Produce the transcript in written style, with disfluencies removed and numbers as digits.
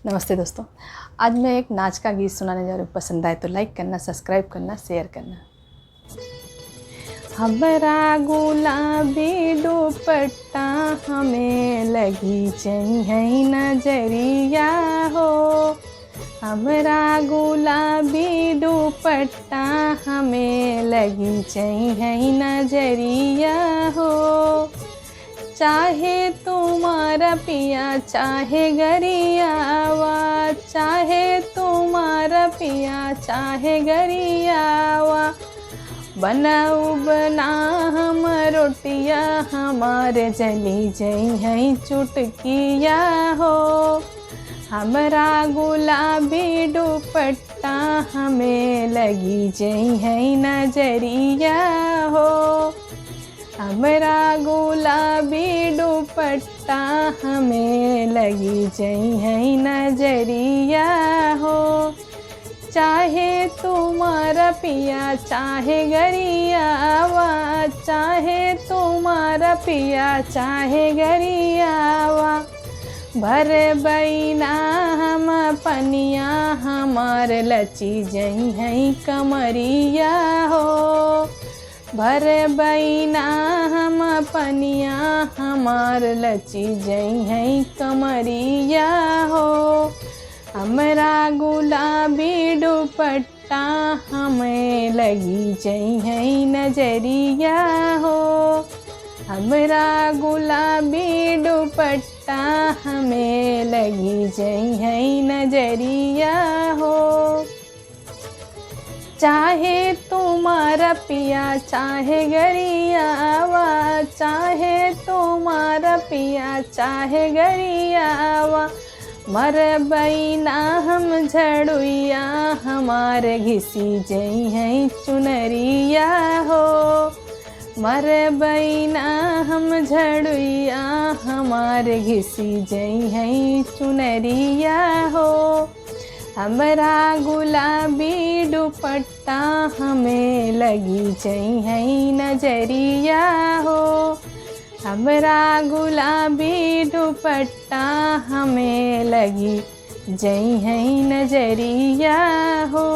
नमस्ते दोस्तों, आज मैं एक नाच का गीत सुनाने जा रही हूँ। पसंद आए तो लाइक करना, सब्सक्राइब करना, शेयर करना। हमरा गुलाबी दुपट्टा हमें लगी चाहिए नजरिया हो। हमरा गुलाबी दुपट्टा हमें लगी चाहिए नजरिया हो। चाहे तुम्हारा पिया चाहे गरियावा, चाहे तुम्हारा पिया चाहे गरियावा, बनाऊ बना हम रोटिया हमारे जली जई है चुटकिया हो। हमरा गुलाबी दुपट्टा हमें लगी जई है नजरिया हो। हमरा गुलाबी दुपट्टा हमें लगी जई है नजरिया हो। चाहे तुम्हारा पिया चाहे गरियावा, चाहे तुम्हारा पिया चाहे गरियावा, भर बैना हम पनिया हमार लची जई है कमरिया हो। भर बैना हम पनिया हमार लची जई है कमरिया हो। हमरा गुलाबी दुपट्टा हमें लगी जई है नजरिया हो। हमरा गुलाबी दुपट्टा हमें लगी जई है नजरिया हो। चाहे तुम्हारा पिया चाहे गरियावा, चाहे तुम्हारा पिया चाहे गरियावा, मर बैना हम झड़ुइया हमारे घिसी जई है चुनरिया हो। मर बैना हम झड़ुइया हमारे घिसी जई है चुनरिया हो। हमरा गुलाबी दुपट्टा हमें लगी जई है नजरिया हो। हमरा गुलाबी दुपट्टा हमें लगी जई है नजरिया हो।